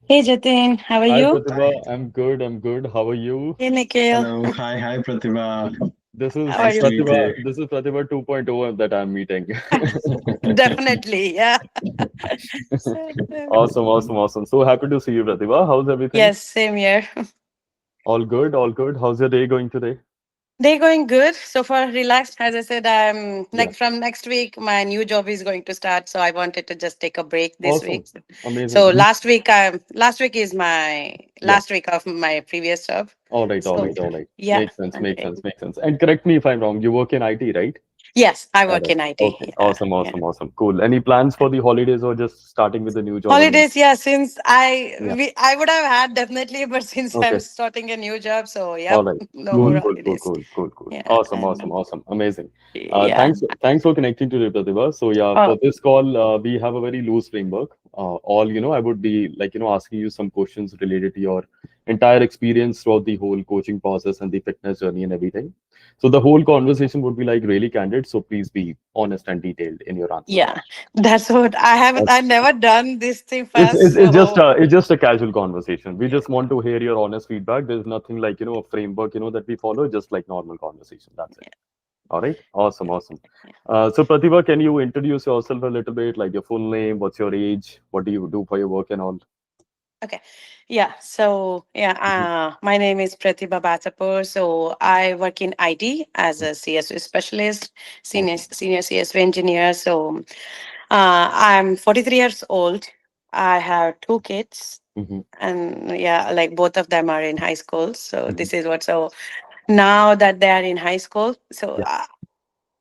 Hey Jatin, how are Hi, you? Pratibha. I'm good. I'm good. How are you? Hey Nikhil, Hello, hi, Prathibha. This is how are Nice you? to meet Pratibha. you. This is Pratibha 2.0 that I'm meeting. Definitely, yeah. Awesome, awesome, awesome. So happy to see you, Pratibha. How's everything? Yes, same here. All good, all good. How's your day going today? They going good so far. Relaxed. As I said, I'm Yeah. like from next week, my new job is going to start. So I wanted to just take a break this Awesome. week. So Amazing. last week is my Yeah. last week of my previous job. All right, all So right, all right. yeah, Makes sense, makes okay. sense, makes sense. And correct me if I'm wrong. You work in IT, right? Yes, I Got work it. in IT. Okay. Yeah, Awesome, yeah. awesome, awesome. Cool. Any plans for the holidays or just starting with the new job again? Holidays, yeah. Since Yeah. I would have had definitely, but since I'm Okay. starting a new job, so All yep, right. no Cool, more cool, cool, holidays. cool, cool, cool. Yeah, Awesome, awesome, and awesome. Amazing. yeah. Thanks for connecting today, Pratibha. So yeah, Oh, for this call, we have a very loose framework. I would be like, asking you some questions related to your entire experience throughout the whole coaching process and the fitness journey and everything. So the whole conversation would be like really candid. So please be honest and detailed in your answers. yeah. That's what I haven't. I never done this thing It's fast, it's just so it's just a casual conversation. We yeah, just want to hear your honest feedback. There's nothing like, a framework, that we follow, just like normal conversation. That's it. yeah, All right. Awesome. Awesome. yeah. So Pratibha, can you introduce yourself a little bit, like your full name, what's your age, what do you do for your work and all? Okay, yeah. So yeah, Mhm. my name is Prathibha Batsapur. So I work in IT as a CSV specialist, Awesome. senior CSV engineer. So I'm 43 years old. I have two kids, Hmm. and yeah, like both of them are in high school. So Hmm. this is what. So now that they are in high school, so Yeah.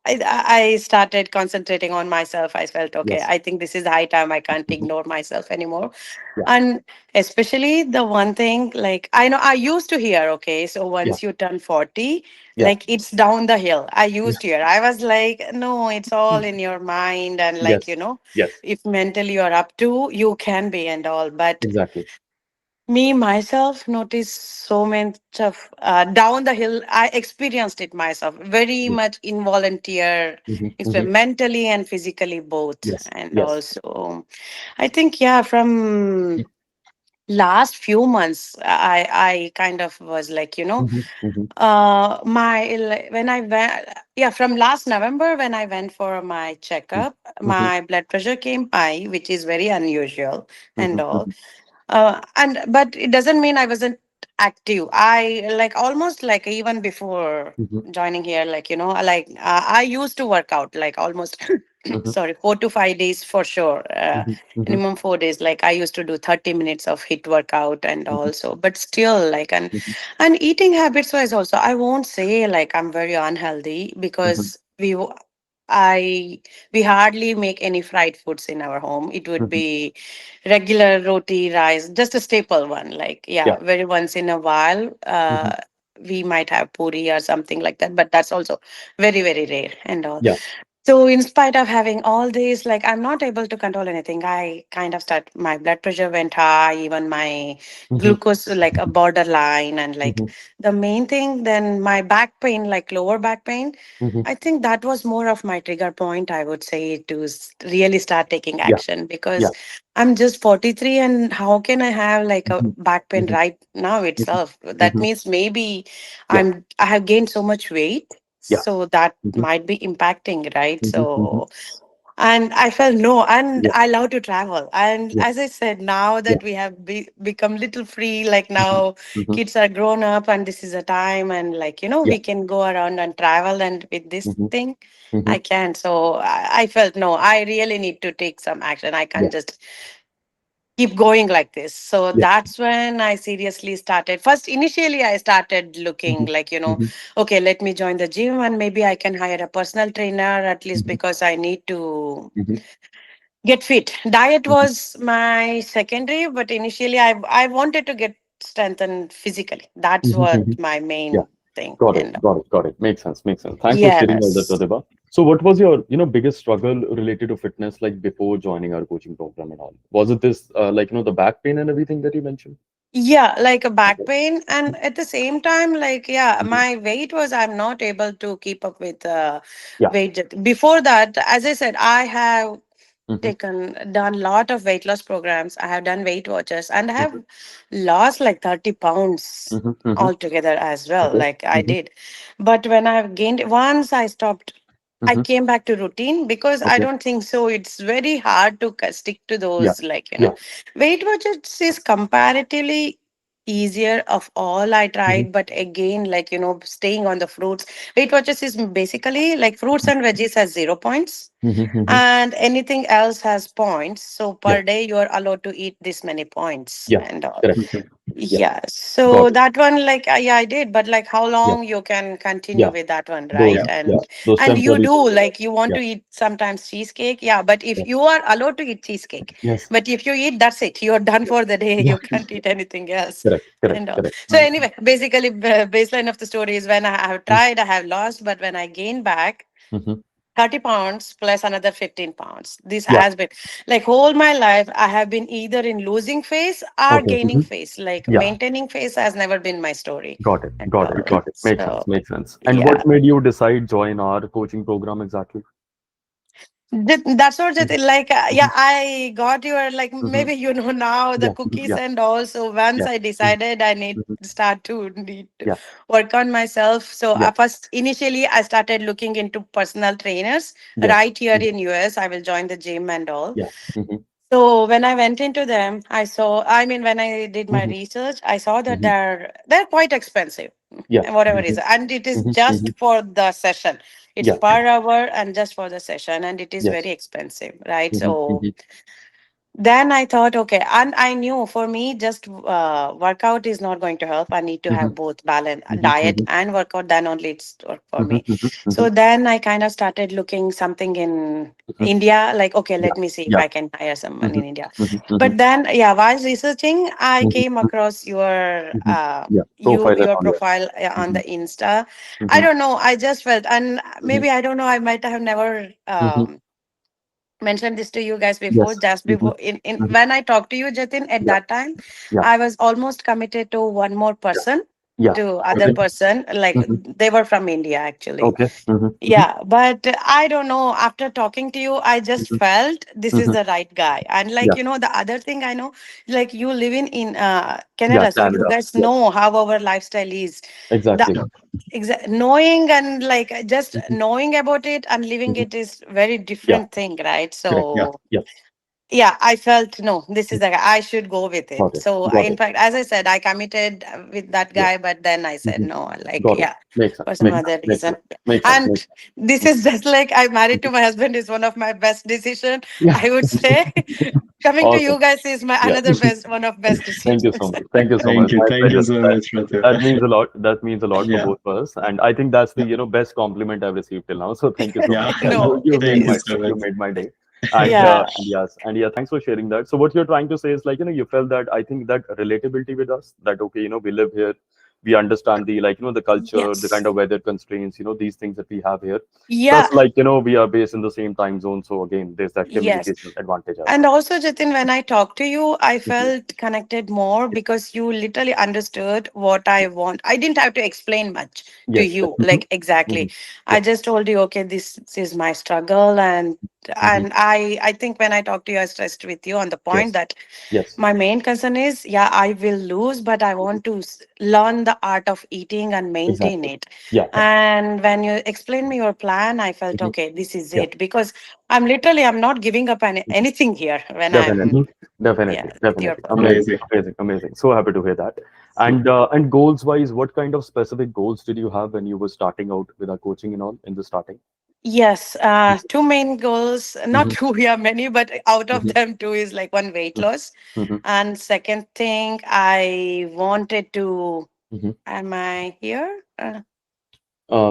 I started concentrating on myself. I felt okay. Yes. I think this is high time. I can't Hmm. ignore myself anymore. Yeah. And especially the one thing, like I know I used to hear, okay, so Yeah. once you turn 40, Yeah. like it's down the hill. I Yeah. used to hear. I was like, no, it's all in your mind, and like Yes. Yes. if mentally you're up to, you can be and all. But Exactly. me myself noticed so much of down the hill. I experienced it myself, very Yeah. much involunteer, Hmm. Hmm. mentally and physically both. Yes. And Yes. also, I think yeah, from last few months, I kind of was like, Hmm. Hmm. when I went, yeah, from last November when I went for my checkup, Hmm. my blood pressure came high, which is very unusual and Hmm. all. Hmm. And but it doesn't mean I wasn't active. I like almost like even before Hmm. joining here, like like I used to work out like almost Hmm. sorry, 4 to 5 days for sure. Hmm. Hmm. Minimum 4 days. Like I used to do 30 minutes of hit workout and also, but still like and eating habits wise also, I won't say like I'm very unhealthy Hmm. because I we hardly make any fried foods in our home. It would Hmm. be regular roti, rice, just a staple one. Like, Yeah. yeah, very once in a while, Hmm. we might have puri or something like that, but that's also very, very rare and all. Yeah. So, in spite of having all this, like, I'm not able to control anything. I kind of start, my blood pressure went high, even my Hmm. glucose, like a borderline. And, like, Hmm. the main thing, then my back pain, like lower back pain, Hmm. I think that was more of my trigger point, I would say, to really start taking Yeah. action because Yeah. I'm just 43 and how can I have like a Hmm. back pain Hmm. right now itself? That Hmm. means maybe Yeah. I have gained so much weight. Yeah. So that Hmm. might be impacting, right? Hmm. Hmm. So and I felt no, and Yeah. I love to travel. And Yeah. as I said, now Yeah. that we have become little free, like Hmm. now Hmm. kids are grown up, and this is a time, and like Yeah. we can go around and travel. And with this Hmm. thing, Hmm. I can. So I felt no, I really need to take some action. I Yeah. can't just keep going like this. So Yeah. that's when I seriously started. First, initially, I started looking Hmm. like, Hmm. okay, let me join the gym and maybe I can hire a personal trainer at least Hmm. because I need to Hmm. get fit. Diet Hmm. was my secondary, but initially I wanted to get strengthened physically. That's Hmm. what my Yeah. main thing. Got it. And Got it. Got it. Makes sense. Makes sense. Thanks for sharing all that, yes. Pratibha. So, what was your, biggest struggle related to fitness, like before joining our coaching program and all? Was it this, the back pain and everything that you mentioned? Yeah, like a back Okay. pain. And at the same time, like, yeah, Mhm. my weight was, I'm not able to keep up with Yeah. weight. Before that, as I said, I have Mm-hmm. taken done lot of weight loss programs. I have done Weight Watchers, and I have lost like 30 pounds Mm-hmm. Mm-hmm. altogether as well, Okay. like I Mm-hmm. did. But when I have gained, once I stopped, I Mm-hmm. came back to routine, because I Okay. don't think so it's very hard to stick to Yeah. those, like, Yeah. Weight Watchers is comparatively easier of all I Mm-hmm. tried. But again, like, staying on the fruits. Weight Watchers is basically like fruits and veggies has 0 points, Mm-hmm. Mm-hmm. and anything else has points. So Yeah. per day you are allowed to eat this many points Yeah. and all. Correct. Okay. Yeah. Yeah, Got so it. that one, like, yeah, I did. But like, how Yeah. long you can continue Yeah. with that one, Those. right? Yeah. Yeah. and Those and you temporary do, fixes. like, you want Yeah. to eat sometimes cheesecake, yeah, but if Yeah. you are allowed to eat cheesecake, Yes. but if you eat, that's it, you're done Yeah. for the day. Yeah. You can't eat anything else. Correct. Correct. And Correct. so Okay. anyway, basically, baseline of the story is, when I have tried, I have lost. But when I gained back Mm-hmm. 30 pounds plus another 15 pounds. This Yeah. has been like, whole my life, I have been either in losing phase or Okay. gaining Mm-hmm. phase. Like, Yeah. maintaining phase has never been my story. Got it. And Got it. all. Got it. Makes sense. So, Makes sense. And what yeah. made you decide join our coaching program exactly? That's what it Mm-hmm. like. Mm-hmm. Yeah, I got your, like, Mm-hmm. maybe now the Yeah. Mm-hmm. cookies. Yeah. And also, once Yeah. I Mm-hmm. decided I need Mm-hmm. need to Yeah. work on myself. So Yeah. first, initially, I started looking into personal trainers Yes. right here Mm-hmm. in US. I will join the gym and all. Yeah. Mm-hmm. So when I went into them, I mean, when I did my Mm-hmm. research, I saw that Mm-hmm. they're quite expensive, Yeah. whatever it Mm-hmm. is, and it is Mm-hmm. Mm-hmm. just for the session. It's Yeah. per hour and just for the session, and it is Yes. very expensive, right? Mm-hmm. So Mm-hmm. then I thought, okay, and I knew for me, just workout is not going to help. I need to Mm-hmm. have both balance, Mm-hmm. diet Mm-hmm. and workout. Then only it's work for Mm-hmm. me. Mm-hmm. So then I kind of started looking something in Mm-hmm. India. Like, okay, Yeah. let me see if Yeah. I can hire someone Mm-hmm. in India. Mm-hmm. Mm-hmm. But then, yeah, while researching, I came Mm-hmm. across your Mm-hmm. Yeah. Profile your around profile here. on Mm-hmm. the Insta. I Mm-hmm. don't know. I just felt, and Mm-hmm. maybe, I don't know, I might have never Mm-hmm. mentioned this to you guys before. Yes. Just Mm-hmm. before, in Mm-hmm. when I talked to you, Jatin, at Yeah. that time, Yeah. I was almost committed to one more Yeah. person, Yeah. to other Okay. person. Like, Mm-hmm. they were from India, actually. Okay. Mm-hmm. Mm-hmm. Yeah, but I don't know. After talking to you, I just Mm-hmm. felt this is Mm-hmm. the right guy. And like, Yeah. the other thing I know, like, you live in Yeah. Canada, so you Canada. guys Yes. know how our lifestyle is. The Exactly. Yeah. knowing, and like, just Mm-hmm. knowing about it and living Mm-hmm. it is very Yeah. different thing, right? Correct. Yeah. So Yeah. yeah, I felt, no, this is the guy, I should go with it. Got it. So Got in it. fact, as I said, I committed with that Yeah. guy, but then I said Mm-hmm. no, like, Got it. yeah, Makes sense. for some Makes sense. other Makes reason. sense. Makes sense. And Makes sense. this is just like, I married to my husband is one of my best decision, Yeah. I would say. Coming to Awesome. you guys is my Yeah. another best, one of best Thank you so decisions. much. Thank you so much. Thank you. My Thank you pleasure. so That, much, that Prathibha. means a lot. That means a lot for Yeah. both of us. And I think that's the, best compliment I've received till now. So thank you so Yeah. much. You No, you it made Thank you my is. so day. much. You made my day. Yeah. And yes, and yeah, thanks for sharing that. So what you're trying to say is like, you felt that I think that relatability with us, that okay, we live here, we understand the like, the culture, the kind Yes. of weather constraints, these things that we have here. Yeah. Plus, like, we are based in the same time zone. So again, there's that Yes. communication advantage as And well. also, Jatin, when I talked to you, I Mhm. felt connected more because you literally understood what I want. I didn't have to explain much to Yes. you, Mhm. like, exactly. Mhm. I Yeah. just told you, okay, this is my struggle, and Mhm. I think when I talked to you, I stressed with you on the point Yes. that Yes. my main concern is, yeah, I will lose, but I want to learn the art of eating and maintain Exactly. it. Yeah. And when you explained me your plan, I felt, Mhm. okay, this is Yeah. it. Because I'm not giving up anything here when I'm, Definitely. yeah, Definitely. with your Definitely. program. Amazing. Amazing. Amazing. Amazing. So happy to hear that. And goals wise, what kind of specific goals did you have when you were starting out with our coaching and all in the starting? Yes, two main goals, not Mm-hmm. two, yeah, many, but out of Mm-hmm. them, two is like, one, weight loss. Mm-hmm. And second thing, I wanted to, Mm-hmm. am I here?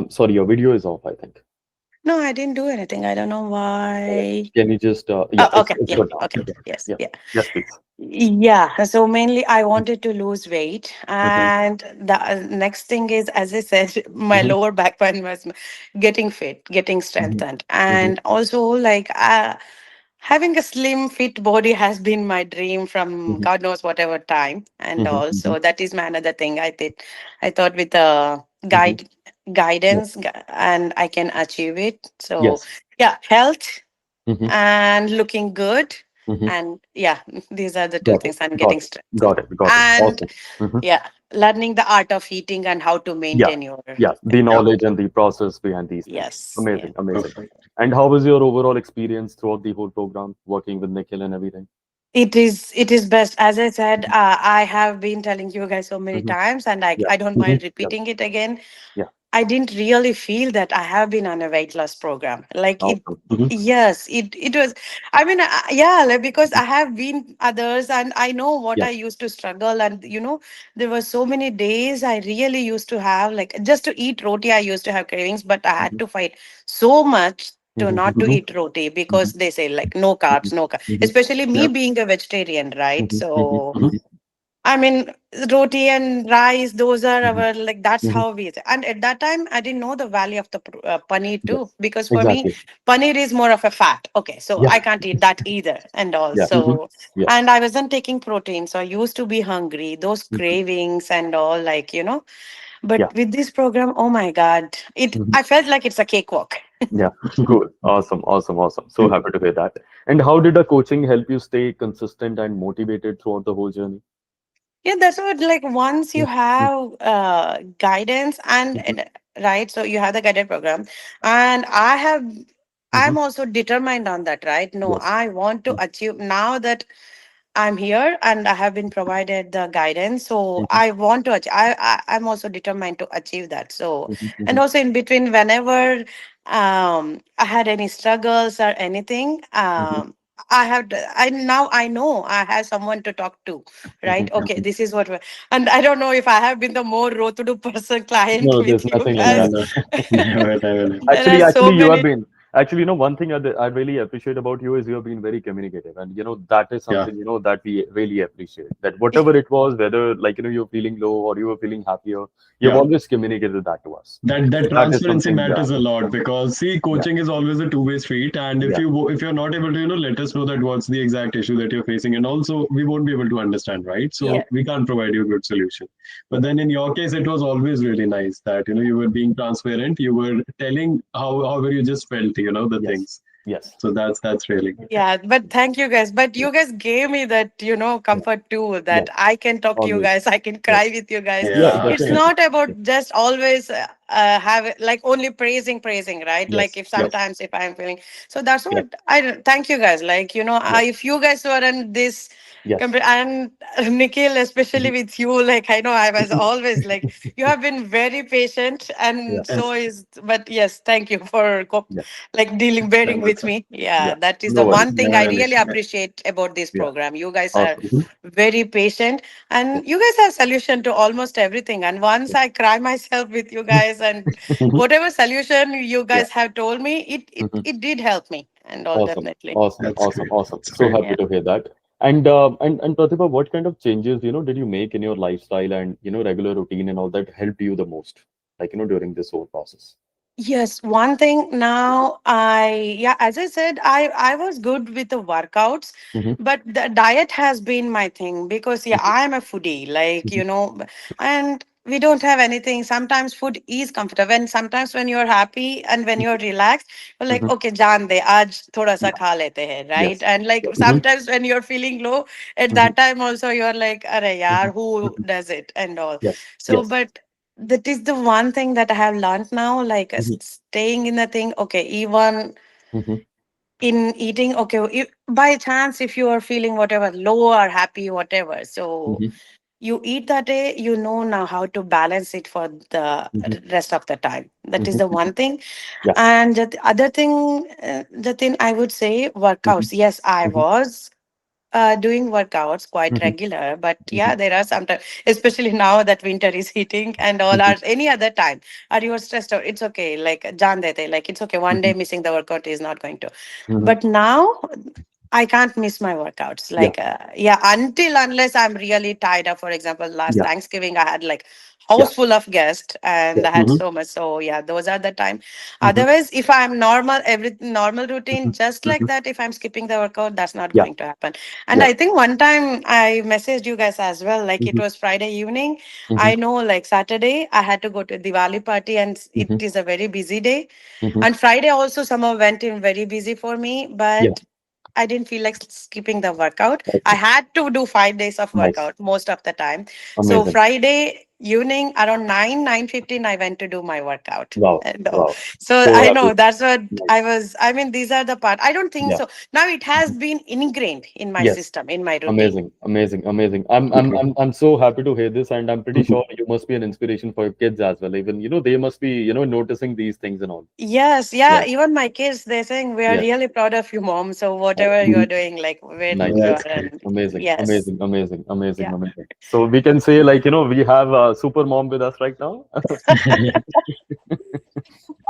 Sorry, your video is off, I think. No, I didn't do anything. I don't know why. Can you just yeah, Oh, okay. it's Yeah. good now. Okay. Okay. Yes. Yeah. Yeah. Yes, please. Yeah. So mainly, I wanted to lose weight, Mm-hmm. and the next thing is, as I said, my Mm-hmm. lower back pain was getting fit, getting Mm-hmm. strengthened, Mm-hmm. and also, like, having a slim, fit body has been my dream from Mm-hmm. God knows whatever time, and Mm-hmm. also that is my another thing. I thought with a Mm-hmm. Yeah. guidance, and I can achieve it. So Yes. yeah, health, Mm-hmm. and looking good. Mm-hmm. And yeah, these are the two Got it. things, and Got getting it. stressed. Got it. Got it. And Awesome. Mm-hmm. yeah, learning the art of eating and how to Yeah. maintain your Yeah. The Yeah, knowledge and the process behind these things. yes, yeah. Amazing. Amazing. perfect. And how was your overall experience throughout the whole program, working with Nikhil and everything? It is best. As I said, I have been telling you guys so many Mm-hmm. times, and I Yeah. I don't Mm-hmm. mind Yeah. repeating it again. Yeah. I didn't really feel that I have been on a weight loss program. Like it, Awesome. Mm-hmm. yes, it was. I mean, yeah, like because I have been others, and I know what Yeah. I used to struggle, and there were so many days I really used to have like just to eat roti. I used to have cravings, but I had Mm-hmm. to fight so much to Mm-hmm. not to eat roti because they say like no carbs, no carbs. Mm-hmm. Especially me Yeah, being a vegetarian, right? Mm-hmm. Mm-hmm. So Mm-hmm. I mean, roti and rice, those are Mm-hmm. our, like, that's Mm-hmm. how we eat. And at that time, I didn't know the value of the paneer too, Yes. because for me, Exactly. paneer is more of a fat. Okay, so Yeah. I can't eat that either. And Yeah. also, Yeah. and I wasn't taking protein, so I used to be hungry, those Mm-hmm. cravings and all, like, But Yeah. with this program, oh my God, Mm-hmm. I felt like it's a cakewalk. Yeah. Cool. Awesome. Awesome. Awesome. So happy to hear that. And how did the coaching help you stay consistent and motivated throughout the whole journey? Yeah, that's what, like, once you Mm-hmm. have guidance Mm-hmm. right, so you have the guided program, and Mm-hmm. I'm also determined on that, right? No, Yes. I want to achieve now that I'm here and I have been provided the guidance. So Mm-hmm. I want to achieve. I'm also determined to achieve that. So, Mm-hmm. and also in between, whenever I had any struggles or anything, Mm-hmm. I now I know I have someone to talk to, right? Mm-hmm. Okay, this is what, and I don't know if I have been the more road-to-do person client No, there's with you nothing like no, that. guys. no, never, never, never. There are Actually, so you have many. been actually, one thing I really appreciate about you is you have been very communicative, and that is Yeah, something that we really appreciate. That whatever it was, whether like you're feeling low or you were feeling happier, you've yeah. always communicated that to us. That So that is transparency something, yeah, matters a lot because see, yeah, coaching is always a two-way street, and yeah, if you're not able to let us know that what's the exact issue that you're facing, and also we won't be able to understand, right? yeah, So we can't provide you a good solution. yeah, But then in your case, it was always really nice that you were being transparent, you were telling how you just felt, the yes, things. yes, So that's really good. Yeah, Yeah, but thank you guys. But yeah, you guys gave me that, yeah, comfort too, yeah, that I can talk to you always, guys, I can yes, cry with you guys. yeah, yeah, It's yeah, definitely, not yeah, about just always have it, like only praising, right? Like yes, if yes, sometimes if I'm feeling, so that's yes, what thank you guys. Like, yes, if you guys were in this, yes, and Nikhil, especially mhm, with you, like I know I was always like, you have been very patient, yeah, and so yes, is, but yes, thank you for yeah, like dealing, yeah, bearing with welcome. me. Yeah, yeah, that is no the worries, one thing I Never an really issue. Yeah. appreciate about this yeah, program. You guys are awesome, very patient, yeah, and you guys have solution to almost everything. And once I cry myself with you guys, and mhm, whatever solution you yeah. guys have told me, Mhm. it did help me, and all Awesome, definitely. awesome, That's awesome, great. awesome. That's So great. happy Yeah. to hear that. And Pratibha, what kind of changes, did you make in your lifestyle and regular routine and all that helped you the most, like during this whole process? Yes, one thing now, yeah, as I said, I was good with the workouts, Mm-hmm, but the diet has been my thing because yeah, I am a foodie, like, mm-hmm, and we don't have anything. Sometimes food is comfortable, and sometimes when you're happy and when you're relaxed, you're like, mm-hmm. okay, jaan de, aaj thoda sa Yeah. kha lete hai, right? Yes. And like Yes. Mm-hmm. sometimes when you're feeling low, at Mm-hmm, that time also you're like, are yaar, mm-hmm, who mm-hmm. does it and all. Yes. So, Yes. but that is the one thing that I have learned now, like Mm-hmm, staying in the thing. Okay, even mm-hmm, in eating, okay, if, by chance, if you are feeling whatever, low or happy, whatever, so mm-hmm, you eat that day, you know now how to balance it for the mm-hmm, rest of the time. That is mm-hmm, the mm-hmm. one thing. Yeah. And the other thing, the thing I would say, Mm-hmm, workouts. Yes, I mm-hmm, was doing workouts quite mm-hmm, regular, but mm-hmm, yeah, there are sometimes, especially now that winter is hitting and all, mm-hmm, or any other time, are you stressed out, it's okay, like jaan dete, like it's okay, one day mm-hmm, missing the workout is not going to. mm-hmm. But now, I can't miss my workouts. Yeah, Like, yeah, until unless I'm really tired of, for example, last yeah, Thanksgiving, I had like yeah, house full of guests and yeah. I had Mm-hmm, so much. So yeah, those are the time. mm-hmm, Otherwise, if I'm normal, every normal mm-hmm, routine, just like mm-hmm. that, if I'm skipping the workout, that's not Yeah, going to happen. And yeah. I think one time I messaged you guys as well. Like it Mm-hmm, was Friday evening. mm-hmm, I know like Saturday, I had to go to a Diwali party and it mm-hmm, is a very busy day. mm-hmm. And Friday also somehow went in very busy for me, Yeah, but I didn't feel like skipping the workout. I awesome. had to do 5 days of Nice, workout most of the time. So amazing. Friday evening around 9:15, I went to do my workout. Wow, And, wow. so So I happy. know that's what Nice. I was. I mean, these are the part. I don't think Yeah. so. Now it has Mhm. been ingrained in my Yes. system, in my routine. Amazing, amazing, amazing. I'm so happy to hear this, and I'm pretty sure you must be an inspiration for your kids as well. Even, they must be, noticing these things and all. Yes, Yeah, yeah. Even my kids, they're saying we are yeah. really proud of you, mom. So whatever Awesome. you are doing, like where Nice. you That's are, great. and Amazing, yes, amazing, amazing, amazing, yeah. amazing. So we can say, like, we have a super mom with us right now.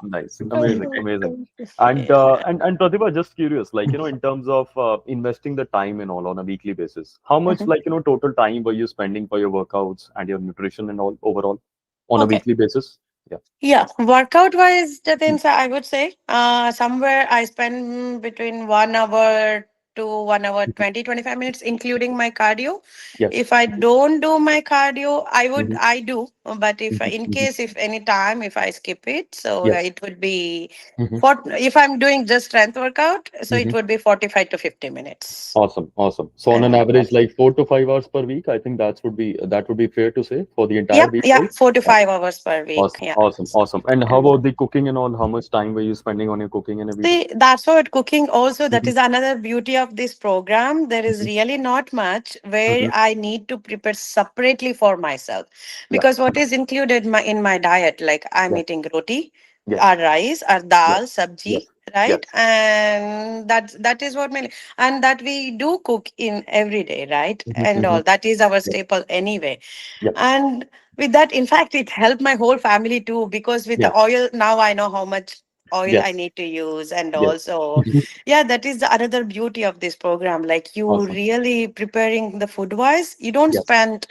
Nice, amazing, amazing. And Pratibha, just curious, like, in terms of investing the time and all on a weekly basis, how much, Mhm. like, total time were you spending for your workouts and your nutrition and all overall on a Okay. weekly basis? Yeah. Yeah, workout wise, the things I would say, somewhere I spend between 1 hour to 1 hour, Mhm. 20, 25 minutes, including my cardio. Yes. If I don't do my cardio, Hmm. I do. But if Hmm. in Hmm. case, if any time, if I skip it, so Yes. it would be, Hmm. if I'm doing just strength workout, so it Hmm. would be 45 to 50 minutes. Awesome, awesome. So on an And average, like 4 to 5 hours per week, I think that would be fair to say for the entire yep, week, yeah, right? 4 to 5 hours per week. Awesome, Yeah. awesome, awesome. And how And about the cooking and all? How much time were you spending on your cooking and everything? see, that's what cooking also, that Hmm. is another beauty of this program. There is Hmm. really not much where Hmm. I need to prepare separately for myself. Yeah, Because what is included in my diet, like I'm yeah, eating roti, yes, or rice, or yes, dal, yes, sabji, yes. right? And that is what mainly, and that we do cook in every day, right? Hmm. And Hmm. all that is our Yes, staple anyway. yep, And with that, in fact, it helped my whole family too, because with the yes, oil, now I know how much oil I yes, need to use. And yes. also, Hmm. yeah, that is the another beauty of this program. Like you Awesome. really preparing the food wise, you don't Yes, spend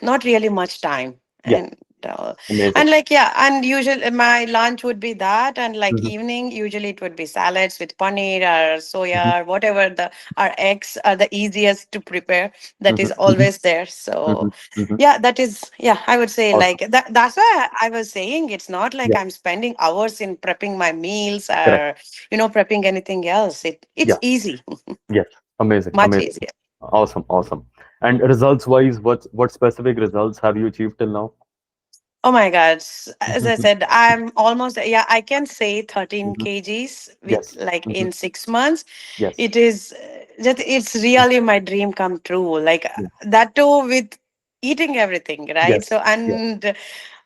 not really much time. yeah, Uh, amazing. and like yeah, and usually my lunch would be that, and like Hmm. evening usually it would be salads with paneer or Hmm. soya or whatever, the our eggs are the easiest to prepare. That Hmm. is always there. Hmm. So Hmm. yeah, that is, yeah, I would say Awesome. like that. That's why I was saying it's not like Yeah, I'm spending hours in prepping my meals correct. or prepping anything else. It's Yeah, easy, yes, amazing, much amazing. easier. Awesome, awesome. And results wise, what specific results have you achieved till now? Oh my God. As I Hmm. said, I'm almost, yeah, I can say 13 Hmm. kgs with Yes. like Hmm. in 6 months. Yes. It is just, it's really my dream come true. Like Yeah. that too with eating everything, right? Yes. So, Yeah.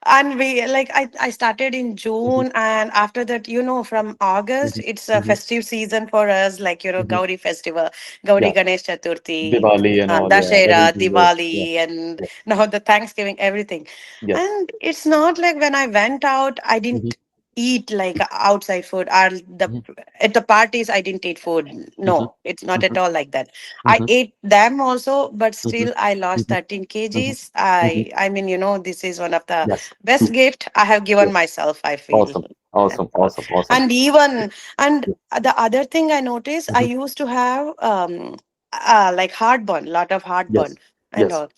and we like I started in Hmm. June, and after that, from August, Hmm. it's a Hmm. festive season for us, like Hmm. Gauri festival, Gauri Yeah. Ganesh Chaturthi, Diwali and all. Yeah. Dashera, Everything is. Yeah. Diwali, and Yeah. now the Thanksgiving, everything. Yes. And it's not like when I went out, I Hmm. didn't eat like outside food, or the Hmm. at the parties I didn't eat food. Hmm. No, it's not at Hmm. all like that. I Hmm. ate them also, but Hmm. still I lost Hmm. 13 Hmm. kgs. Hmm. I mean, this is one of the Yes. best gift I have given Yes. myself, I feel. Awesome. Awesome. Awesome. Awesome. And even, and Yeah. the other thing I noticed, I Hmm. used to have like heartburn, lot of heartburn Yes. and Yes. all.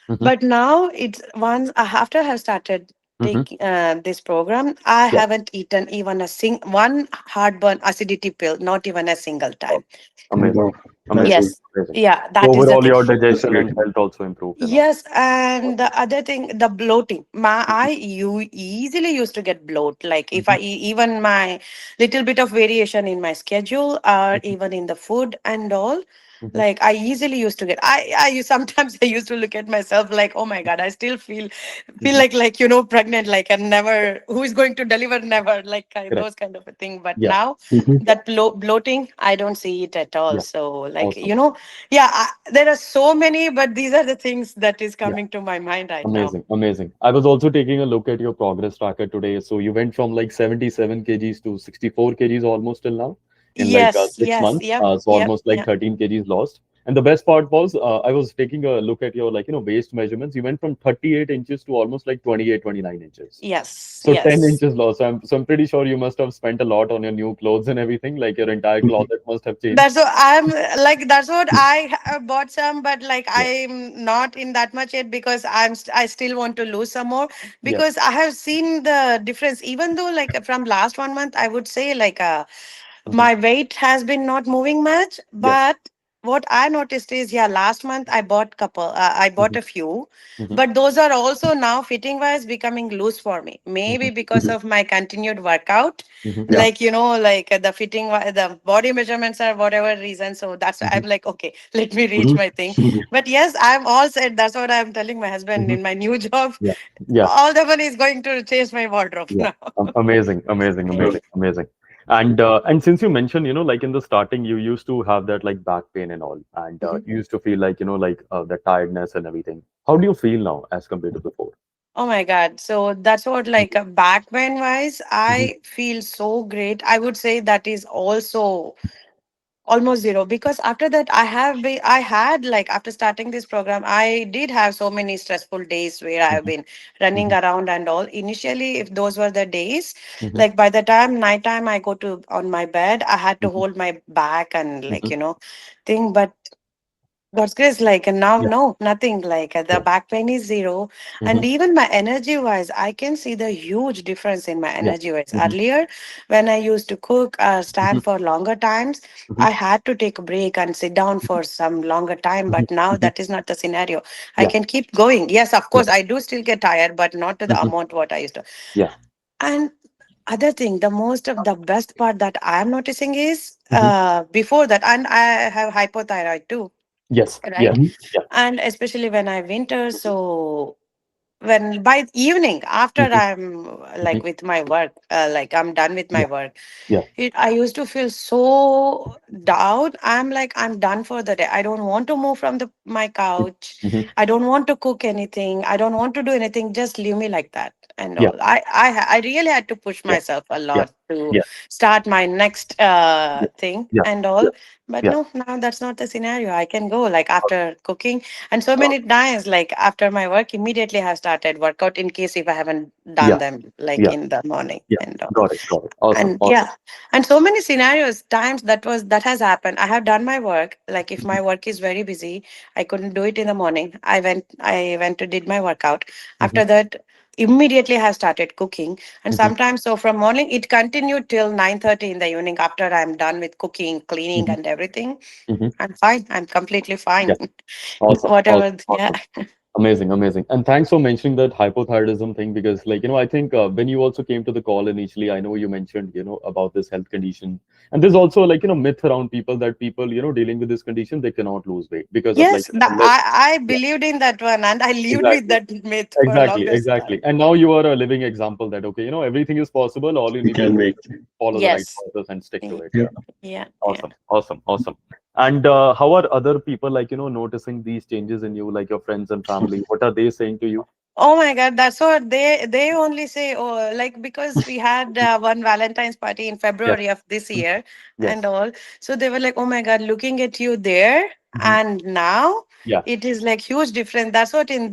Hmm. But now it's once after I have started Hmm. taking this program, I Yeah. haven't eaten even one heartburn acidity pill, not even a single Oh, time. amazing. Wow, that's Amazing. Yes, Amazing. yeah, So that is the overall, thing. your that's digestion great. and health also improved and all. Yes, and Awesome. the other thing, the bloating. You easily used to get bloat. Like if Hmm. I even my little bit of variation in my schedule or Hmm. even in the food and all, Hmm. like I easily used to get. Sometimes I used to look at myself like, oh my God, I still feel Hmm. like pregnant, like and never who is going to deliver, never like Correct. those kind of a thing. But Yeah. now Mhm. that bloating, I don't see it at all. Yeah. So like Awesome. yeah, there are so many, but these are the things that is Yeah. coming to my mind right now. Amazing. Amazing. I was also taking a look at your progress tracker today. So you went from like 77 kgs to 64 kgs almost till now. in like Yes, 6 months. yep, So yep, almost like yep. 13 kgs lost. And the best part was, I was taking a look at your waist measurements. You went from 38 inches to almost like 28, 29 inches. Yes, So 10 yes. inches lost. So I'm pretty sure you must have spent a lot on your new clothes and everything. Like your entire closet must have changed. That's what I'm like. That's what bought some, but like Yeah. I'm not in that much yet because I still want to lose some more Yeah. because I have seen the difference. Even though like from last 1 month, I would say like Hmm. my weight has been not moving much, Yes. but what I noticed is, yeah, last month I bought Hmm. a few, Hmm. but those are also now fitting wise becoming loose for me. Maybe Hmm. because of my continued workout, Hmm. Yeah. like like the the body measurements are whatever reason. So that's why Hmm. I'm like, okay, let me reach Mhm. my thing. But yes, I'm all said. That's what I'm telling my husband Hmm. in my new job. Yeah. Yeah. All the money is going to change my wardrobe Yeah. now. Amazing, amazing, Sure. amazing, amazing. And since you mentioned, like in the starting, you used to have that like back pain and all, and you used to feel like, the tiredness and everything. How do you feel now as compared to before? Oh my God. So that's what, like, back pain wise, Hmm. I feel so great. I would say that is also almost zero because after that, I had, like, after starting this program, I did have so many stressful days where I have Hmm. been running Hmm. around and all. Initially, if those were the days, Hmm. like, by the time nighttime I go to on my bed, I had to Hmm. hold my back and, like, Hmm. thing. But God's grace, like, and now, Yeah. no, nothing. Like, the Yeah. back pain is zero. Hmm. And even my energy wise, I can see the huge difference in my Yeah. energy wise. Hmm. Earlier, when I used to cook or Hmm. stand for longer times, Hmm. I had to take a break and sit down for some longer time. Hmm. But now Hmm. that is not the scenario. I Yeah. can keep going. Yes, of Yeah. course, I do still get tired, but not to the Hmm. amount what I used to. Yeah. And other thing, the most of the best part that I'm noticing is Hmm. before that, and I have hypothyroid too, Yes. Yeah. right? Mhm. Yeah. And especially when I winter, so when by evening after Hmm. I'm Hmm. like with my work, like I'm done with my Yeah. work, Yeah. I used to feel so down. I'm like, I'm done for the day. I don't want to move from my couch. Hmm. I don't want to cook anything. I don't want to do anything. Just leave me like that and Yeah. all. I really had to push Yeah. myself a Yeah. lot to Yeah. start my next Yeah. thing Yeah. and Yeah. all. But Yeah. no, now that's not the scenario. I can go like after cooking, and so Uh, many times, like after my work, immediately have started workout in case if I haven't done yeah. them like Yeah. in the morning Yeah. and all. Got it. Got it. Awesome. And Awesome. yeah, and so many scenarios times that has happened. I have done my work, like if my work is very busy, I couldn't do it in the morning. I went to did my workout. Hmm. After that, immediately I have started cooking, and Hmm. sometimes so from morning it continued till 9:30 in the evening. After I'm done with cooking, cleaning, Hmm. and everything, Hmm. I'm fine. I'm completely fine. Yeah. Awesome. Awesome. Whatever. Yeah. Awesome. Amazing, amazing. And thanks for mentioning that hypothyroidism thing because, I think when you also came to the call initially, I know you mentioned, about this health condition. And there's also myth around people that people, dealing with this condition, they cannot lose weight because of Yes, unless, I yeah, believed in that one, and I lived with exactly. that myth for a Exactly, longest time. exactly. And now you are a living example that, okay, everything is possible. All you You need to can do make. is follow the right Yes. process and stick to Yeah. it. Yeah. Yeah. Yeah. Awesome, awesome, awesome. And how are other people noticing these changes in you, like your friends and family? What are they saying to you? Oh my God, that's what they only say. Oh, like because we had one Valentine's party in Yes. February of this Mhm. year and Yes. all. So they were like, "Oh my God, looking at you there Hmm. and now." Yeah. It is like huge difference. That's what in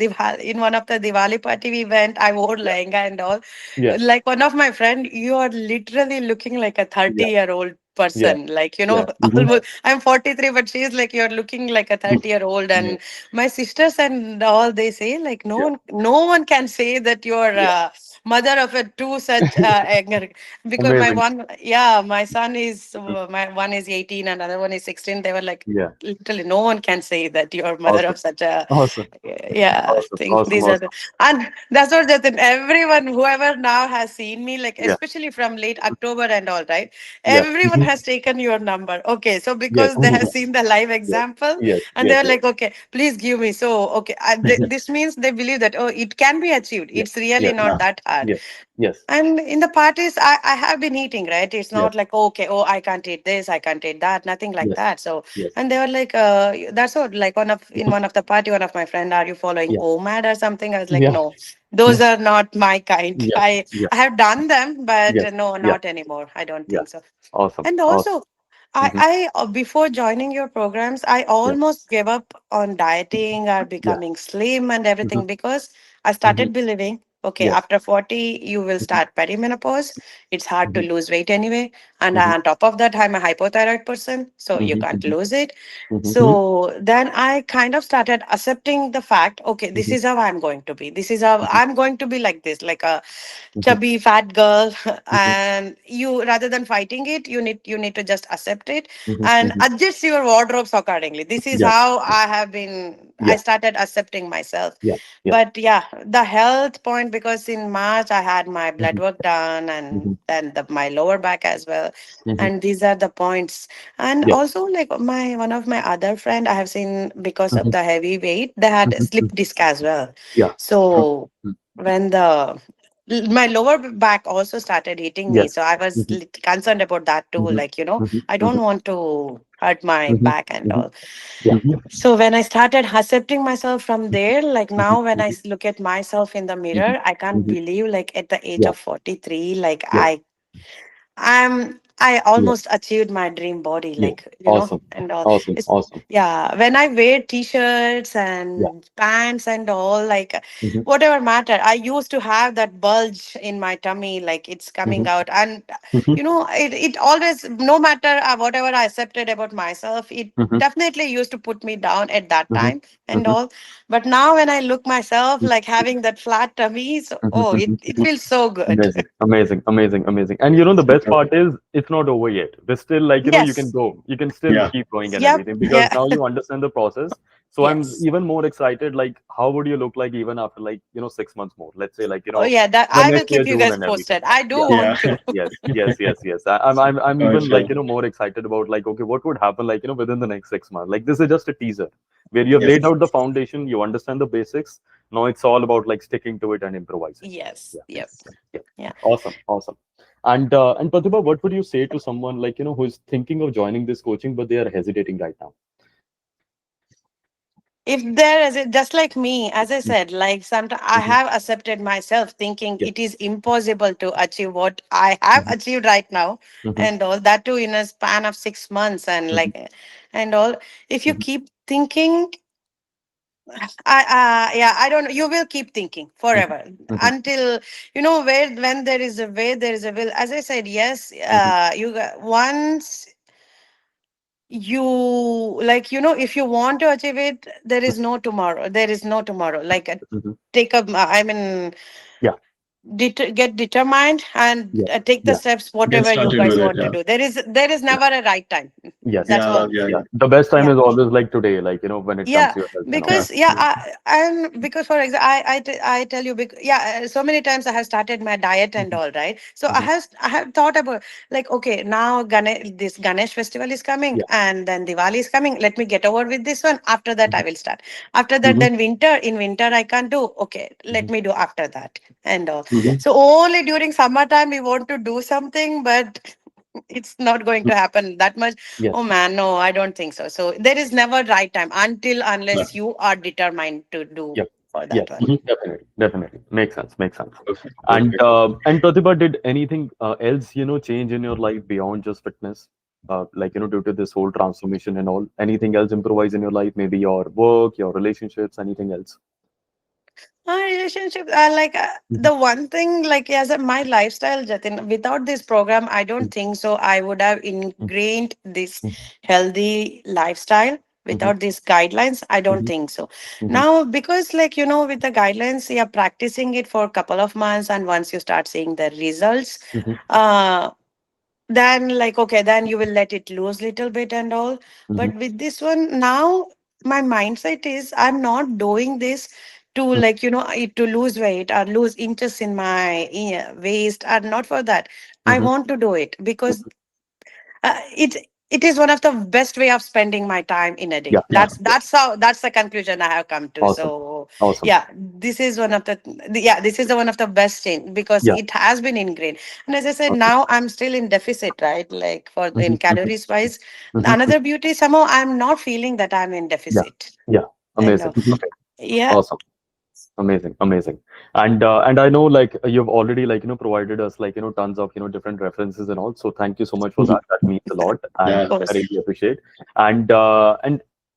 one of the Diwali party we went. I wore Yeah. lehenga and all. Yeah. Like one of my friend, you are literally looking like a Yeah. 30-year-old Yeah. person. Like Yeah. Mhm. almost. I'm 43, but she's like you're looking like a 30-year-old, Yeah. and my sisters and all they say like Yeah. no one can say that you're Yeah. mother of a two such younger because my Amazing. one yeah my son is Mm. my one is 18 and another one is 16. They were like Yeah. literally no one can say that you're mother Awesome. of such a Awesome. yeah Awesome. thing. Awesome. These are Awesome. and that's what the thing. Everyone whoever now has seen me, like Yeah. especially from late October and all, right, Yeah. everyone Mhm. has taken your number. Okay, so Yes. because they have Mhm. seen the live Yes. example, Yes. and they Yes. were like, okay, please give me. So okay, this means they believe that, oh, it can be achieved. Yeah. It's really Yes. not Yeah. that hard. Yes. Yes. And in the parties, I have been eating, right? It's Yes. not like, okay, oh, I can't eat this, I can't eat that, nothing like Yes. that. So, Yes. and they were like, that's what, like in one of the party, one of my friend, are you following Yeah. OMAD or something? I was like, Yeah. no, those are not my kind. Yeah. I Yeah. I have done them, but Yes. no, Yeah. not anymore. I don't Yeah. think so. Awesome. And Awesome. also, Mm-hmm. Before joining your programs, I Yeah. almost gave up on dieting or Yeah. becoming slim and Mm-hmm. everything because I Mm-hmm. started believing, okay, Yes. after 40, you will Mm-hmm. start perimenopause. It's hard to Mm-hmm. lose weight anyway. And Mm-hmm. on top of that, I'm a hypothyroid person, so you can't Mm-hmm. lose it. Mm-hmm. Mhm. So then I kind of started accepting the fact, okay, this Mm-hmm. is how I'm going to be. This is how Mm-hmm. I'm going to be, like this, like a Mm-hmm. chubby fat girl. Mm-hmm. And you, rather than fighting it, you need to just accept it Mm-hmm. and Mm-hmm. adjust your wardrobes accordingly. This is Yeah. how I Yeah. started accepting myself. Yeah. Yeah. But yeah, the health point, because in March I had my blood Mm-hmm. work done, and Mm-hmm. then my lower back as well. Mm-hmm. And these are the points. And Yeah. also, like, my one of my other friend, I have seen, because of Mm-hmm. the heavy weight, they had a Mm-hmm. slip disc as well. Yeah. So Mm-hmm. when my lower back also started hitting me, Yes. so I was Mm-hmm. concerned about that too, Mm-hmm. like, Mm-hmm. I Mm-hmm. don't want to hurt my Mm-hmm. back and Mm-hmm. all. Yeah. Mhm. Yeah. So when I started accepting myself from there, like, Mm-hmm. now when I Mm-hmm. look at myself in the Mm-hmm. mirror, I can't Mm-hmm. believe, like, at the age Yeah. of 43, like, Yeah. I Yeah. almost achieved my dream body, Yeah. like, Awesome. and all. Awesome. It's, Awesome. yeah, when I wear t-shirts Yeah. and pants and all, like, Mm-hmm. whatever matter, I used to have that bulge in my tummy, like, it's Mm-hmm. coming out. And Mhm. it always, no matter whatever I accepted about myself, it Mm-hmm. definitely used to put me down at that Mm-hmm. time and Mm-hmm. all. But now when I look myself, like, having that flat tummy, so, oh, it Mm-hmm. feels so good. Amazing, amazing, amazing, amazing. And the best Super. part is it's not over yet. There's still, you can Yes. go, you can still Yeah. keep going and Yep. everything, because Yeah. now you understand the process. So I'm Yes. even more excited. Like, how would you look like even after 6 months more? Let's say, Oh yeah, that the I will next year keep you June guys and everything. posted. I do Yeah. Yeah. want to. Yes, yes, yes, yes. I'm For even sure. more excited about, like, okay, what would happen, within the next 6 months. Like, this is just a teaser where you have Yes. laid out the foundation, you understand the basics. Now it's all about, like, sticking to it and improvising. Yes. Yeah. Yep. Yeah. Yeah. Awesome. Awesome. And Pratibha, what would you say to someone, who is thinking of joining this coaching, but they are hesitating right now? If there is it, just like me, as I said, like, sometimes I Mm-hmm. have accepted myself thinking Yeah. it is impossible to achieve what I have Mm-hmm. achieved right now, Mm-hmm. and all that too in a span of 6 months, and Mm-hmm. like, and all. If you Mm-hmm. keep thinking, yeah, I don't know. You will keep thinking forever Mm-hmm. until, where when there is a way, there is a will. As I said, yes, Mm-hmm. once you, like, if you want to achieve it, there is no tomorrow. There is no tomorrow. Like, Mm-hmm. take up. I mean, Yeah. get determined and Yeah. take the Yeah. steps Get whatever you started guys with it. want to Yeah. do. There is Yeah. never a right time. Yes. That's Yeah. all. Yes. Yeah. Yeah. The best time Yeah. is always like today, when it comes Yeah, to your health and all. Yeah. because, yeah, Yeah. and because, for example, I tell you, yeah, so many times I have started my diet and Mm-hmm. all, right? So I Mm-hmm. have I have thought about, like, okay, now this Ganesh festival is coming, Yeah. and then Diwali is coming. Let me get over with this one. After that, Mm-hmm. I will start. After that, Mhm. then in winter I can't do. Okay, Mm-hmm. let me do after that and all. Yeah. Mhm. So only during summertime we want to do something, but it's not going to happen that much. Yes. Oh man, no, I don't think so. So there is never right time until Yeah. unless you are determined to do Yep. for that Yes. one. Mhm. Definitely. Definitely. Makes sense. Makes sense. Perfect. And Perfect. Pratibha, did anything else change in your life beyond just fitness? Due to this whole transformation and all, anything else improvise in your life? Maybe your work, your relationships, anything else? My relationship, like, Mm-hmm. the one thing, like, as my lifestyle, Jatin, without this program, I don't think so. I would have ingrained this healthy lifestyle. Mm-hmm. Without these guidelines, I don't Mm-hmm. think so. Mm-hmm. Now, because, like, with the guidelines, you're practicing it for a couple of months, and once you start seeing the results, Mm-hmm. uh, then, like, okay, then you will let it loose little bit and all. Mm-hmm. But with this one now, my mindset is, I'm not doing this to, like, to lose weight or lose inches in my waist, or not for that. I Mm-hmm. want to do it because it is one of the best way of spending my time in a Yeah. day. Yeah. That's the conclusion I have come to. Awesome. So Awesome. yeah, this is one of yeah, this is the one of the best thing, because Yeah. it has been ingrained. And as I said, Awesome. now I'm still in deficit, right? Like, for in Mm-hmm. calories wise. Mm-hmm. Another beauty, somehow I'm not feeling that I'm in Yeah. deficit. Yeah. And Amazing. Mhm. Okay. yeah, Awesome. Amazing, amazing. And I know like you've already like provided us like tons of different references and all. So thank you so much for that. That means a lot, Of and Yeah. I course. really appreciate. And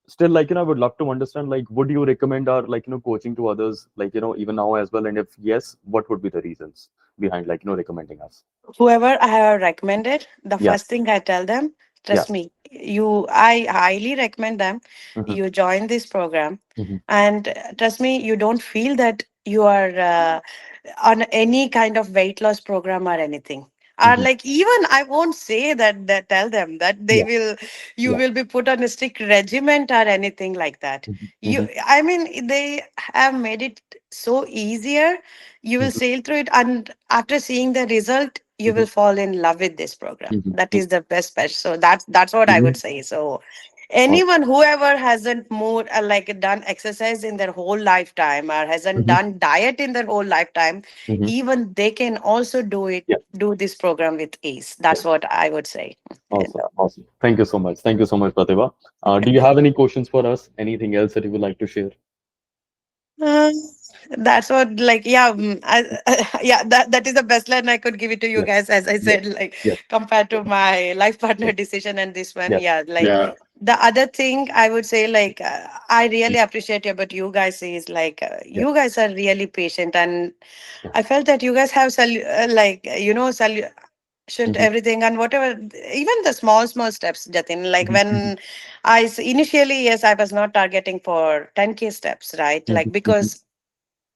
still like I would love to understand like would you recommend our like coaching to others like even now as well? And if yes, what would be the reasons behind like recommending us? Whoever I have recommended, the Yeah, first thing I tell them, yeah. trust me, I highly recommend them. Mm-hmm, You join this program, mm-hmm, and trust me, you don't feel that you are on any kind of weight loss program or anything. Or mm-hmm. like even I won't say that tell them that they Yeah, will you yeah. will be put on a strict regiment or anything like that. Mm-hmm, You mm-hmm, I mean they have made it so easier. You will mm-hmm, sail through it, and after seeing the result you mm-hmm, will fall in love with this program. mm-hmm, That mm-hmm, is the best patch. So that's what I Mhm. would say. So awesome. anyone whoever hasn't moved like done exercise in their whole lifetime or hasn't Mm-hmm, done diet in their whole lifetime, mm-hmm. even they can also Yeah, do this program with ease. yeah. That's what I would say. And, Awesome, awesome. Thank you so much. Thank you so much, Pratibha. Do you have any questions for us? Anything else that you would like to share? Uh, that's what, like, yeah, yeah. That is the best line I could give it to you Yes, guys. As I yes, said, like yes, compared to my life partner yes, decision and this one, yes. yeah, like Yeah. the other thing I would say, like, I really appreciate about you guys is like Yeah, you guys are really patient, and yeah. I felt that you guys have like solutioned Mm-hmm, everything and whatever, even the small steps, Jatin. Like mm-hmm, when initially, yes, I was not targeting for 10K steps, right? mm-hmm, Like mm-hmm, because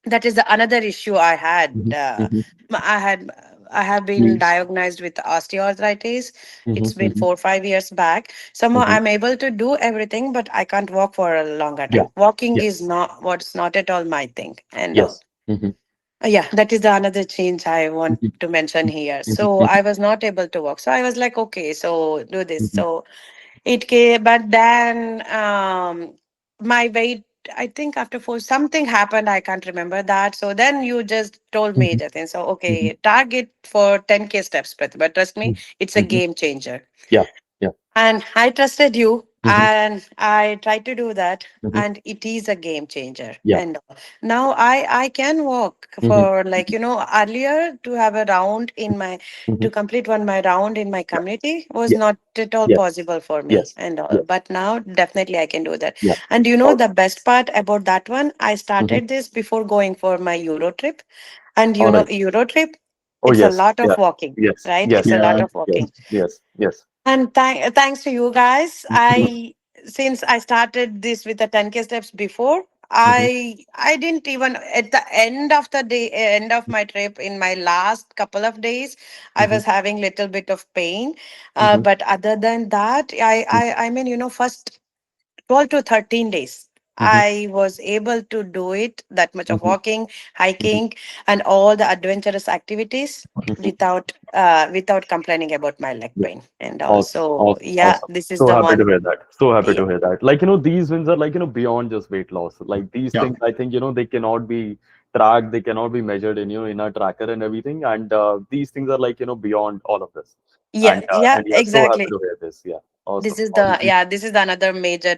that is the another issue I had. mm-hmm, mm-hmm, I had I have been Mhm. diagnosed with osteoarthritis. mm-hmm, It's been mm-hmm, 4 5 years back. Somehow mm-hmm. I'm able to do everything, but I can't walk for a longer Yeah, time. Walking yeah, is not at all my thing, and all. yes. Mm-hmm, Yeah, that is the another change I want mm-hmm, to mention here. mm-hmm, So mm-hmm, I was not able to walk. So I was like, okay, so do this. mm-hmm, So it came, but then my weight, I think after four, something happened. I can't remember that. So then you just told me, mm-hmm, Jatin. So, mm-hmm, okay, target for 10K steps, but trust me, it's a mm-hmm. game changer. Yeah, yeah. And I trusted you, Mm-hmm, and I tried to do that, mm-hmm. and it is a game changer. Yeah. And now I can walk Mm-hmm, for, like, earlier to have a round in my mm-hmm. to complete one my round in my Yeah, community was yeah, not at all yes, possible for me yes, and all. yes. But now definitely I can do that. Yeah. And Awesome. the best part about that one, I Mm-hmm. started this before going for my Euro trip. And All right. Euro trip, Oh, it's a yes. lot Yeah. of walking, Yes. right? It's Yes. a lot Yeah. of walking. Yes. Yes. Yes. And thanks to you guys, Mm-hmm. since I started this with the 10K steps before, Mm-hmm. I didn't even at the end of the day, end of my trip, in my last couple of days, I Mm-hmm. was having little bit of pain. Mm-hmm. But other than that, I mean, first 12 to 13 days, Mm-hmm. I was able to do it, that much of Mm-hmm. walking, Mm-hmm. hiking, and all the adventurous activities Mm-hmm. without complaining about my leg Yeah. pain. And Awesome. also, Awesome. yeah, Awesome. this is So the happy to one. hear that. So happy Yeah. to hear that. Like, these wins are like, beyond just weight loss. Like these Yeah. things, I think, they cannot be tracked, they cannot be measured in a tracker and everything. And these things are like, beyond all of this. Yeah, yeah, And yeah, so happy exactly. to hear this. Yeah. This Awesome. is the Awesome. Mhm. yeah, this is the another major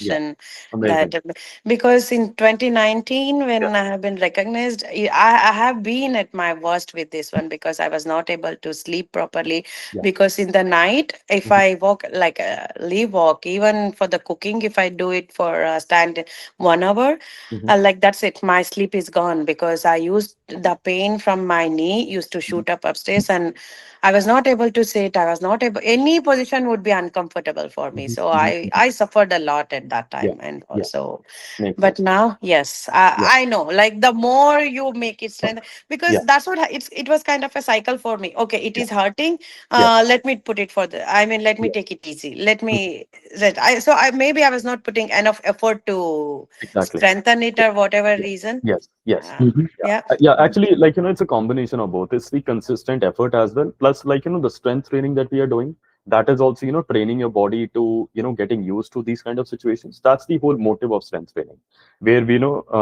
Yeah. transformation Amazing. that, because in 2019 Yeah. when I have been recognized, I have been at my worst with this one because I was not able to sleep properly. Yeah. Because in the night, if Mm-hmm. I walk like leave walk, even for the cooking, if I do it for stand 1 hour, Mm-hmm. like that's it, my sleep is gone, because I used the pain from my knee used to Mm-hmm. shoot up upstairs, and I was not able to sit. I was not able, any position would be uncomfortable for me. Mm-hmm. So Mm-hmm. I suffered a lot at that Yeah. time. And Yeah. also, Makes but sense. now, yes, Yeah. I know, like the more you make it strength, because Yeah. that's what it was kind of a cycle for me. Okay, it Yeah. is hurting. Yeah. Let me put it for the, I mean, let me Yeah. take it easy. Let Mhm. me, that so I maybe I was not putting enough effort to Exactly. strengthen it, or whatever Yeah. reason. Yes. Yes. Mhm. Yeah. Yeah. Yeah. Actually, like, it's a combination of both. It's the consistent effort as well. Plus, like, the strength training that we are doing, that is also, training your body to, getting used to these kind of situations. That's the whole motive of strength training, where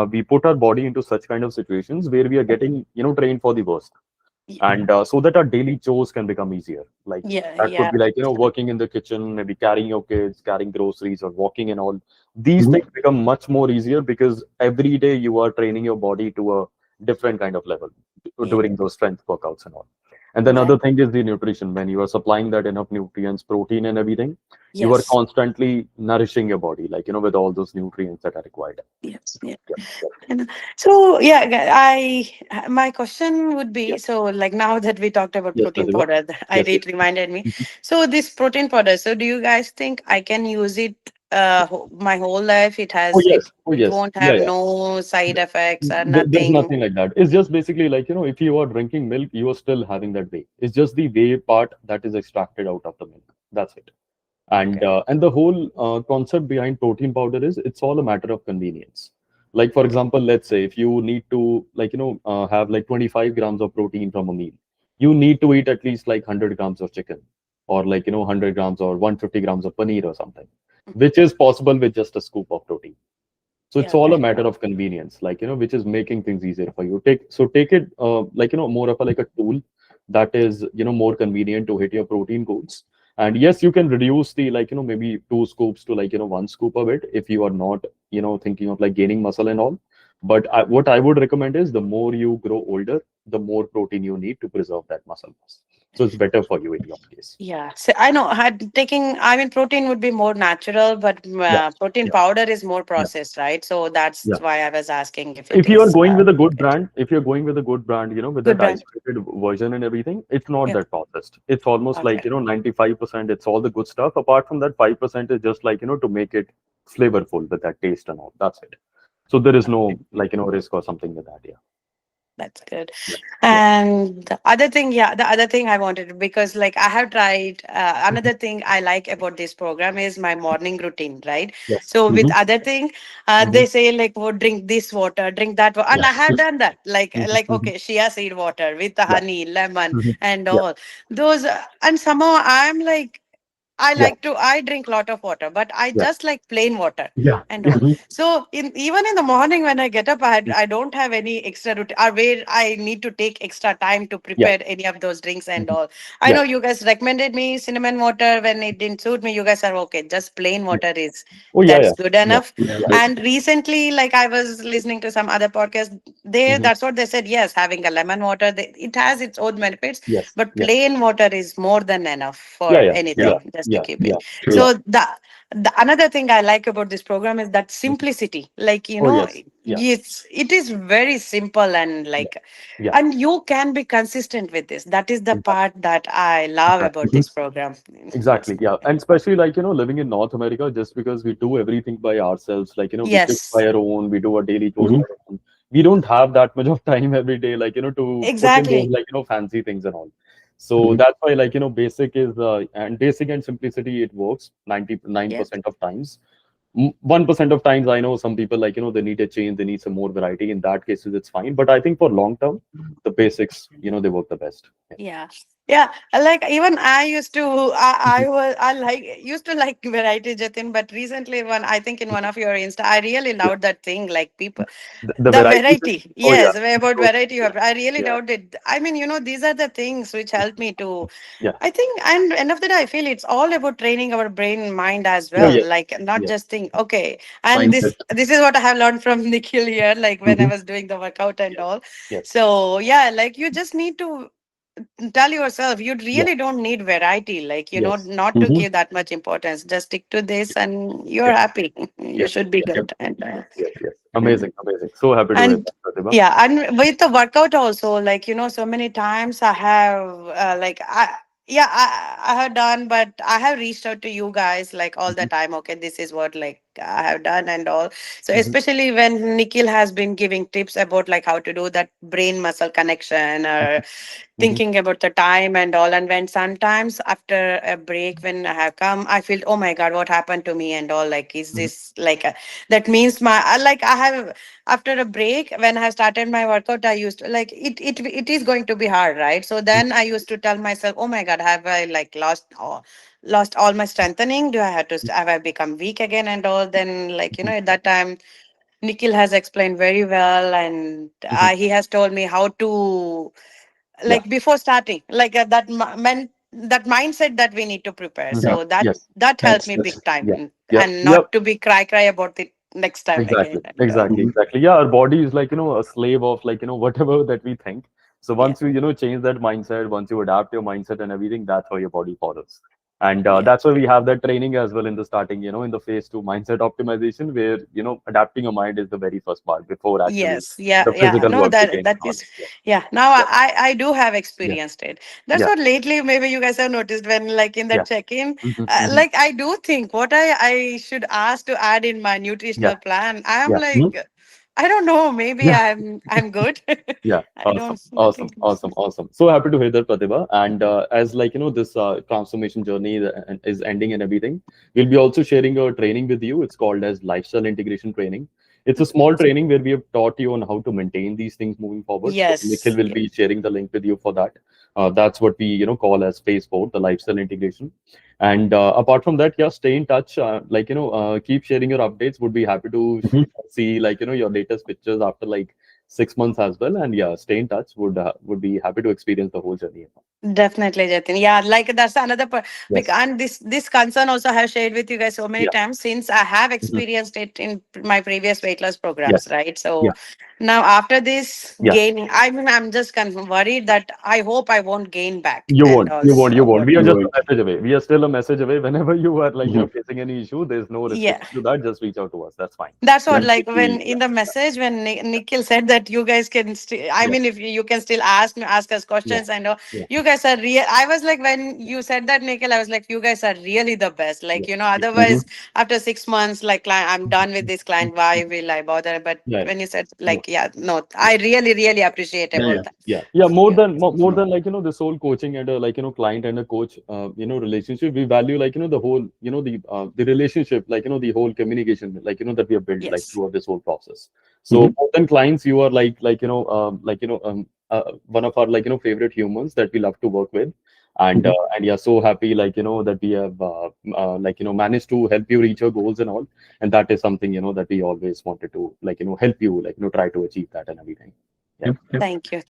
we put our body into such kind of situations where we are getting, trained for the worst. and so that our daily chores can become easier. Like Yeah, that could yeah, be like, working in the kitchen, maybe carrying your kids, carrying groceries, or walking and all. These Mhm. things become much more easier because every day you are training your body to a different kind of level yeah. during those strength workouts and all. And then Right. other thing is the nutrition. When you are supplying that enough nutrients, protein and everything, you are Yes. constantly nourishing your body, like, with all those nutrients that are required. Yeah. Yeah. Yep, yep, And so yeah, I my question would be, yep. so like now that we talked about Yes, protein Pratibha. powder, Yes, yes. it reminded me. Mhm. So this protein powder, so do you guys think I can use it my whole life? Oh yes, oh It yes, won't yeah, have yeah. no side effects or There's nothing. nothing like that. It's just basically like, if you are drinking milk, you are still having that whey. It's just the whey part that is extracted out of the milk. That's it. Okay. And the whole concept behind protein powder is it's all a matter of convenience. Like for example, let's say if you need to like have like 25 grams of protein from a meal, you need to eat at least like 100 grams of chicken, or like 100 grams or 150 grams of paneer or something, which is possible with just a scoop of protein. So it's Yeah. all a Right. matter of convenience, like which is making things easier for you. Take it like more of a like a tool that is more convenient to hit your protein goals. And yes, you can reduce the like maybe two scoops to like one scoop of it if you are not thinking of like gaining muscle and all. But what I would recommend is the more you grow older, the more protein you need to preserve that muscle mass. So it's better for you in your case. Yeah, so I know had taking. I mean, protein would be more natural, but Yeah, protein yeah, powder is more yeah, processed, right? So that's yeah. why I was asking if it If you are is going with a good good. brand, if you're going with a good brand, with Good that brand. isolated version and everything, it's not Yeah. that processed. It's almost like, Okay. 95%, it's all the good stuff. Apart from that, 5% is just like, to make it flavorful with that taste and all. That's it. So there is no like, risk or something with that. Yeah. That's good. Yeah. Yeah. And the other thing, yeah, the other thing I wanted, because like I have tried, Mhm. another thing I like about this program is my morning routine, right? Yes. So with Hmm. other thing, Hmm. they say like, oh, drink this water, drink that water. And Yeah. I have done that. Hmm. Okay, chia seed water with the Yeah. honey, lemon Hmm. and Yeah. all. Those, and somehow I'm like, Yeah. I drink lot of water, but I Yeah. just like plain water Yeah. and Yeah. all. Mhm. So even in the morning when I get up, I don't have any extra routine or where I need to take extra time to Yeah. prepare any of those drinks and Mhm. all. I Yeah. know you guys recommended me cinnamon water when it didn't suit me. You guys are okay. Just plain Yeah. water is Oh yeah. that's Yeah. good Yeah. enough. Yeah, Yeah. that's And recently, like I was listening to some other podcast, Hmm. that's what they said. Yes, having a lemon water, it has its own benefits, Yes. but Yeah. plain water is more than enough Yeah. for Yeah. yeah, Yeah. anything, just to Yeah. keep Yeah. it. true. Yeah. So the another thing I like about this program is that Mhm. simplicity. Like, Oh yes. Yeah. it is very simple and Yeah. like, Yeah. and you can be consistent with this. That is the Exactly. part that I love Exactly. about Mhm. this program. It's Exactly. Yeah. And especially like, living in North America, just because we do everything by ourselves, like, we cook yes, by our own, we do our daily chores Mhm. by our own. We don't have that much of time every day, like, to put in those exactly. like, fancy things and all. So Mhm. that's why like, basic and simplicity, it works Yeah. 99% of times. 1% of times I know some people like, they need a change, they need some more variety. In that cases, it's fine. But I think for long term, the basics, they work the best. Yeah. Yeah. Yeah. Like even I used to I like used to like variety Jatin, but recently one I think in one of your Insta, I really Yeah. loved that thing, like people The the variety thing? variety. Oh yeah. Yes, about So, variety I really yeah. loved it. I mean, these are the things which help me to Yeah. I think, and end of the day, I feel it's all about training our brain, mind as Oh Yeah, well. yes. Like not Yes. just think, okay. And mindset. this is what I have learned from Nikhil here, like when I Mhm. was doing the workout and Yes. all. Yes. So yeah, like you just need to tell yourself you Yeah. really don't need variety, like Yes. not to Mhm. give that much importance. Just stick to this, and you're Yes. happy. You Yes. should be Yes. Yep. good. And Yes. Yes. Amazing. Amazing. So happy to hear and that, Pratibha. yeah, and with the workout also, like so many times I have I have done, but I have reached out to you guys like all the Mhm. time. Okay, this is what like I have done and all. So Mhm. especially when Nikhil has been giving tips about like how to do that brain muscle connection or Mhm. thinking about the time and all. And when sometimes after a break, when I have come, I feel, oh my God, what happened to me and all. Like, is Mhm. this like that means like I have after a break when I started my workout, I used to like it is going to be hard, right? So Mhm. then I used to tell myself, oh my God, have I like lost all my strengthening? Do I have to have I become weak again and all? Then like Mhm. at that time Nikhil has explained very well, and Mhm. he has told me how to Yeah. like before starting, like that mindset that we need to prepare. Mhm. Yeah. So that Yes. that helped me That's big time, Yeah. Yeah. and Yeah. not to be cry about it next time Exactly, again. And exactly, Mhm. exactly. Yeah, our body is like, a slave of like, whatever that we think. So yeah, once you change that mindset, once you adapt your mindset and everything, that's how your body follows. And yeah. that's why we have that training as well in the starting, in the phase two mindset optimization, where, adapting your mind is the very first part before actually Yes, yeah, the yeah. physical No, work that begins that and all. is, Yeah, yeah. Now yeah, I do have yeah, experienced it. That's yeah, what lately maybe you guys have noticed when like in the yeah. check-in, Hmm, hmm. like I do think what I should ask to add in my Yeah, nutritional plan. I am yeah. Mhm. like, I don't know. Maybe Yeah. I'm good. Yeah, I awesome, don't awesome, think. awesome, awesome. So happy to hear that, Pratibha. And as like this transformation journey is ending and everything, we'll be also sharing a training with you. It's called as lifestyle integration training. It's a small training where we have taught you on how to maintain these things moving forward. So Nikhil Yes, will yes. be sharing the link with you for that. That's what we call as phase four, the lifestyle integration. And apart from that, yeah, stay in touch. Keep sharing your updates. Would be happy to Mhm. see your latest pictures after like 6 months as well. And yeah, stay in touch. Would be happy to experience the whole journey. Definitely, Jatin. Yeah, like that's another Yes. and this concern also I have shared with you guys so many Yeah. times since I have Mhm. experienced it in my previous weight loss programs, Yes. right? Yeah. So now after this Yeah. gaining, I'm just kind of worried that I hope I won't gain back, You and won't. You won't. You won't. also We are You just a would. message away. We are still a message away. Whenever you are Mhm. facing any issue, there's no yeah. restriction to that. Just reach out to us. That's fine. That's what, like when Completely. Yeah. in the message when Nikhil said that you guys can still, I Yeah. mean, if you can still ask us Yeah. questions, and Yeah. you guys are real. I was like, when you said that, Nikhil, I was like, you guys are really the best. Yeah. Like, Yeah. Mhm. otherwise, after 6 months, like, I'm done with this client. Why will I bother? But Yeah. when you said, Yeah. like, yeah, no, I really, really appreciate Yeah, about yeah. that. Yeah, yeah. More Yeah. than more than this whole coaching and client and a coach relationship. We value the whole the relationship, the whole communication that we have built Yes. throughout this whole process. So Mhm. more than clients, you are one of our favorite humans that we love to work with. Mhm. And yeah, so happy that we have managed to help you reach your goals and all. And that is something that we always wanted to help you try to achieve that and everything. Yeah. Yep, yep. Thank you.